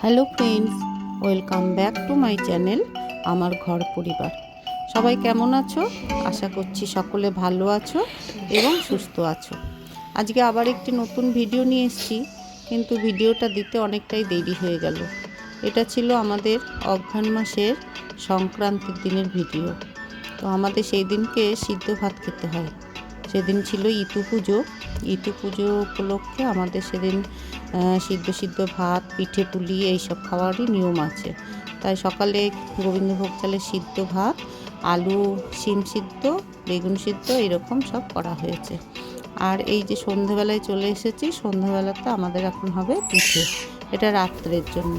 Hello friends, welcome back to my channel আমার ঘর পরিবার। সবাই কেমন আছো? আশা করছি সকলে ভালো আছো এবং সুস্থ আছো। আজকে আবার একটি নতুন ভিডিও নিয়ে এসেছি, কিন্তু ভিডিওটা দিতে অনেকটাই দেরি হয়ে গেল। এটা ছিল আমাদের অঘ্রাণ মাসের সংক্রান্তির দিনের ভিডিও। তো আমাদের সেই দিনকে সিদ্ধ ভাত খেতে হয়। সেদিন ছিল ইতু পুজো। ইতু পুজো উপলক্ষে আমাদের সেদিন সিদ্ধ ভাত, পিঠে পুলি এইসব খাওয়ারই নিয়ম আছে। তাই সকালে গোবিন্দভোগ চালের সিদ্ধ ভাত, আলু শিম সিদ্ধ, বেগুন সিদ্ধ এরকম সব করা হয়েছে। আর এই যে সন্ধেবেলায় চলে এসেছি, সন্ধেবেলাতে আমাদের এখন হবে পিঠে। এটা রাত্রের জন্য,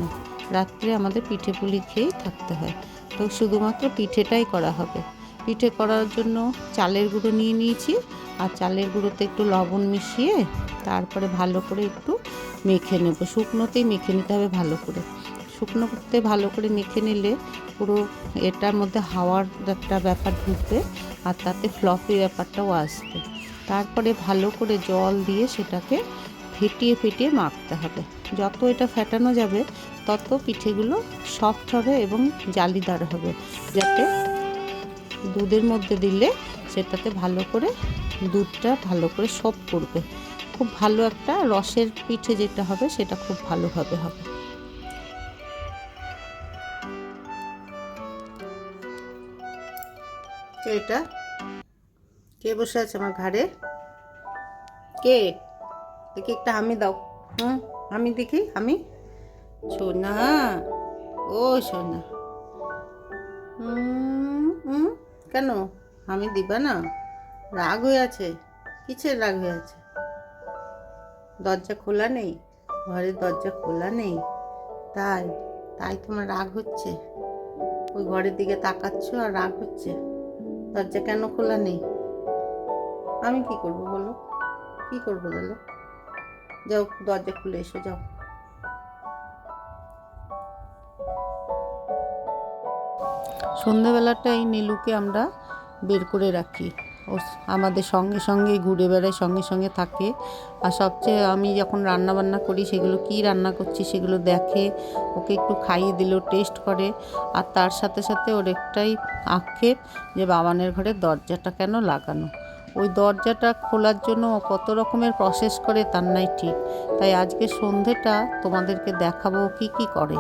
রাত্রে আমাদের পিঠে পুলি খেয়েই থাকতে হয়। তো শুধুমাত্র পিঠেটাই করা হবে। পিঠে করার জন্য চালের গুঁড়ো নিয়ে নিয়েছি, আর চালের গুঁড়োতে একটু লবণ মিশিয়ে তারপরে ভালো করে একটু মেখে নেব। শুকনোতেই মেখে নিতে হবে ভালো করে। শুকনোতে ভালো করে মেখে নিলে পুরো এটার মধ্যে হাওয়ার একটা ব্যাপার ঢুকবে, আর তাতে ফ্লফি ব্যাপারটাও আসবে। তারপরে ভালো করে জল দিয়ে সেটাকে ফেটিয়ে মাখতে হবে। যত এটা ফেটানো যাবে তত পিঠেগুলো সফট হবে এবং জালিদার হবে, যাতে দুধের মধ্যে দিলে সেটাতে ভালো করে দুধটা ভালো করে সব করবে। খুব ভালো একটা রসের পিঠে যেটা হবে সেটা খুব ভালোভাবে হবে। এটা কে বসে আছে আমার ঘাড়ে? কে? দেখি একটা হামি দাও। আমি দেখি, আমি সোনা, ও সোনা। কেন আমি দিবা না? রাগ হয়ে আছে? কিসের রাগ হয়ে আছে? দরজা খোলা নেই? ঘরের দরজা খোলা নেই? তাই তাই তোমার রাগ হচ্ছে? ওই ঘরের দিকে তাকাচ্ছ আর রাগ হচ্ছে? দরজা কেন খোলা নেই? আমি কি করব বলো? কি করবো বলো? যাও দরজা খুলে এসো, যাও। সন্ধ্যেবেলাটাই নীলুকে আমরা বের করে রাখি। ও আমাদের সঙ্গে ঘুরে বেড়ায়, সঙ্গে থাকে। আর সবচেয়ে আমি যখন রান্না বান্না করি সেগুলো কি রান্না করছি সেগুলো দেখে, ওকে একটু খাইয়ে দিলেও টেস্ট করে। আর তার সাথে ওর একটাই আক্ষেপ যে বাবানের ঘরের দরজাটা কেন লাগানো। ওই দরজাটা খোলার জন্য কত রকমের প্রসেস করে তার নাই ঠিক। তাই আজকে সন্ধেটা তোমাদেরকে দেখাবো কি করে।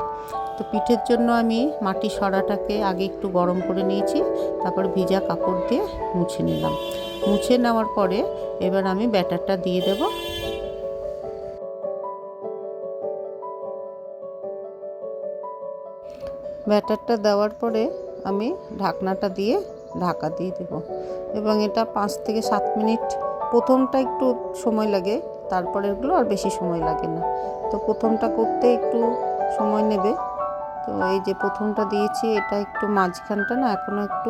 তো পিঠের জন্য আমি মাটির সরাটাকে আগে একটু গরম করে নিয়েছি, তারপর ভিজা কাপড় দিয়ে মুছে নিলাম। মুছে নেওয়ার পরে এবার আমি ব্যাটারটা দিয়ে দেব। ব্যাটারটা দেওয়ার পরে আমি ঢাকনাটা দিয়ে ঢাকা দিয়ে দেব, এবং এটা 5 থেকে 7 মিনিট। প্রথমটা একটু সময় লাগে, তারপরেরগুলো আর বেশি সময় লাগে না। তো প্রথমটা করতে একটু সময় নেবে। তো এই যে প্রথমটা দিয়েছি, এটা একটু মাঝখানটা না এখনও একটু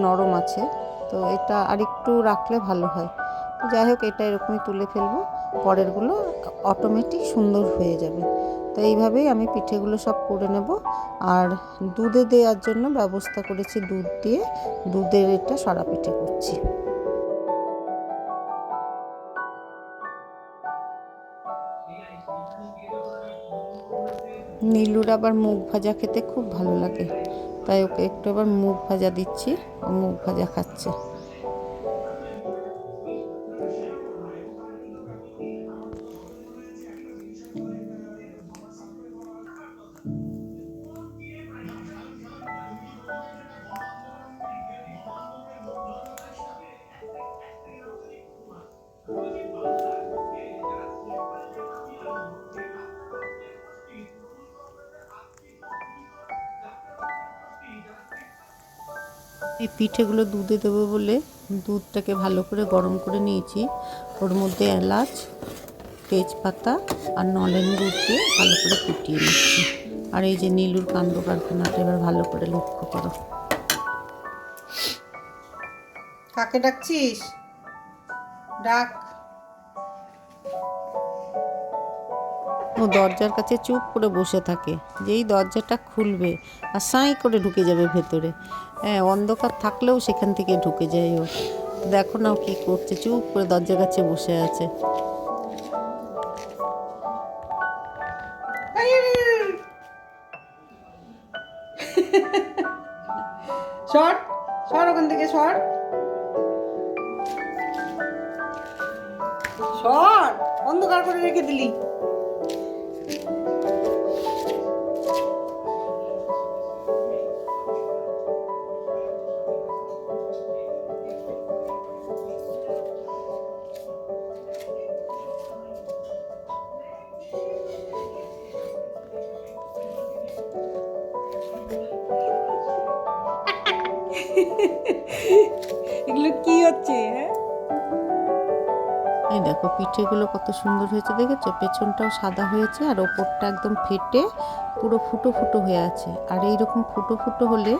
নরম আছে, তো এটা আর একটু রাখলে ভালো হয়। তো যাই হোক, এটা এরকমই তুলে ফেলবো, পরেরগুলো অটোমেটিক সুন্দর হয়ে যাবে। তো এইভাবেই আমি পিঠেগুলো সব করে নেব। আর দুধে দেওয়ার জন্য ব্যবস্থা করেছি, দুধ দিয়ে দুধের এটা সরা পিঠে করছি। নীলুর আবার মুগ ভাজা খেতে খুব ভালো লাগে, তাই ওকে একটু আবার মুগ ভাজা দিচ্ছি, ও মুগ ভাজা খাচ্ছে। এই পিঠেগুলো দুধে দেবো বলে দুধটাকে ভালো করে গরম করে নিয়েছি। ওর মধ্যে এলাচ, তেজপাতা আর নলেন গুড় দিয়ে ভালো করে ফুটিয়ে নিচ্ছি। আর এই যে নীলুর কাণ্ড কারখানাটা এবার ভালো করে লক্ষ্য করো। কাকে ডাকছিস? ডাক। ও দরজার কাছে চুপ করে বসে থাকে, যেই দরজাটা খুলবে আর সাঁই করে ঢুকে যাবে ভেতরে। হ্যাঁ, অন্ধকার থাকলেও সেখান থেকে ঢুকে যায় ও। দেখো না ও কী করছে, চুপ করে দরজার কাছে বসে আছে। সর সর ওখান থেকে সর সর, অন্ধকার করে রেখে দিলি। এগুলো কি হচ্ছে? এই দেখো পিঠেগুলো কত সুন্দর হয়েছে, দেখেছো? পেছনটাও সাদা হয়েছে আর ওপরটা একদম ফেটে পুরো ফুটো ফুটো হয়ে আছে। আর এইরকম ফুটো ফুটো হলে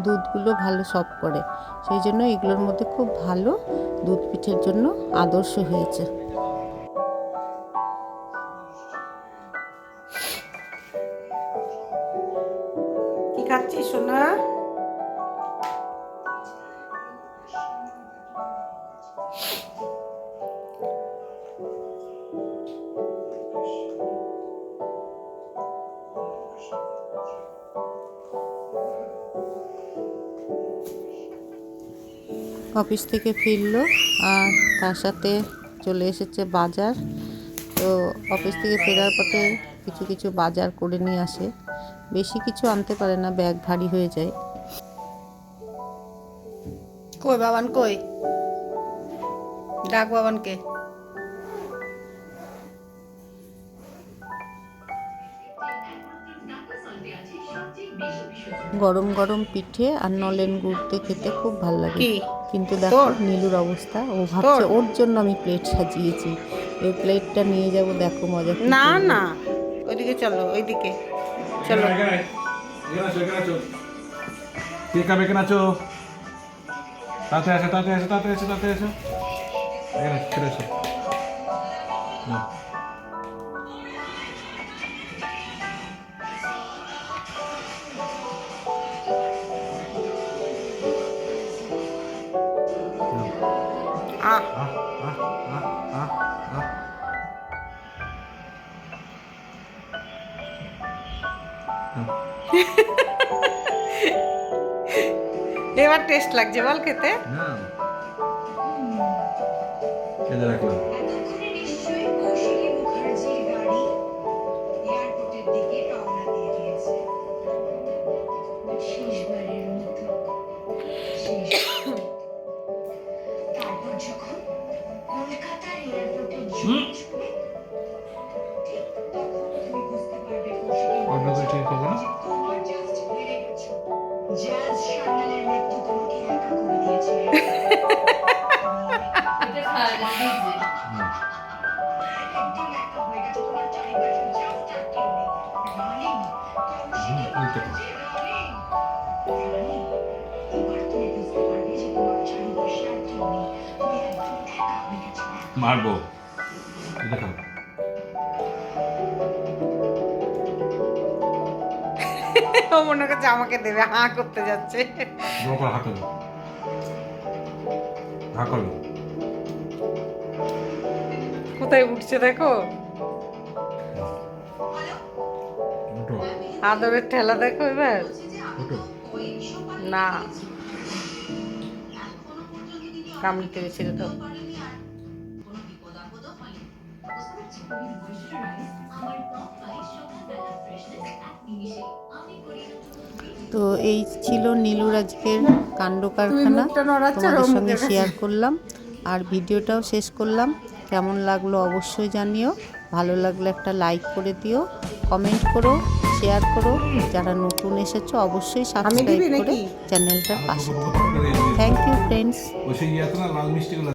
দুধগুলো ভালো সফট করে, সেই জন্য এগুলোর মধ্যে খুব ভালো দুধ পিঠের জন্য আদর্শ হয়েছে। কি খাচ্ছিস সোনা? অফিস থেকে ফিরলো আর তার সাথে চলে এসেছে বাজার। তো অফিস থেকে ফেরার পথে কিছু কিছু বাজার করে নিয়ে আসে, বেশি কিছু আনতে পারে না, ব্যাগ ভারী হয়ে যায়। কই বাবান, কই ডাক বাবানকে। গরম গরম পিঠে আর নলেন গুড় দিয়ে খেতে খুব ভালো লাগে। কিন্তু দেখো নীলুর অবস্থা, ও ভাবছে ওর জন্য আমি প্লেট সাজিয়েছি, এই প্লেটটা নিয়ে যাব, দেখো মজা। না না, ওইদিকে চলো, ওইদিকে চলো। তাতে আসো, তাতে আসো, তাতে আসো, তাতে আসো, এখানে চলে আসো। এবার টেস্ট লাগছে বল খেতে? খেতে রাখলাম। মারবো, দেখো ও মনে করছে আমাকে দেবে, হাঁ করতে যাচ্ছে। কোথায় উঠছে দেখো, আদরের ঠেলা দেখো। এবার না, কামড়ি থেকে ছেড়ে দাও। তো এই ছিল নীলুর আজকের কাণ্ড কারখানা, তোমাদের সঙ্গে শেয়ার করলাম আর ভিডিওটাও শেষ করলাম। কেমন লাগলো অবশ্যই জানিও, ভালো লাগলে একটা লাইক করে দিও, কমেন্ট করো, শেয়ার করো। যারা নতুন এসেছো অবশ্যই সাবস্ক্রাইব করে চ্যানেলটার পাশে থেকো। Thank you friends.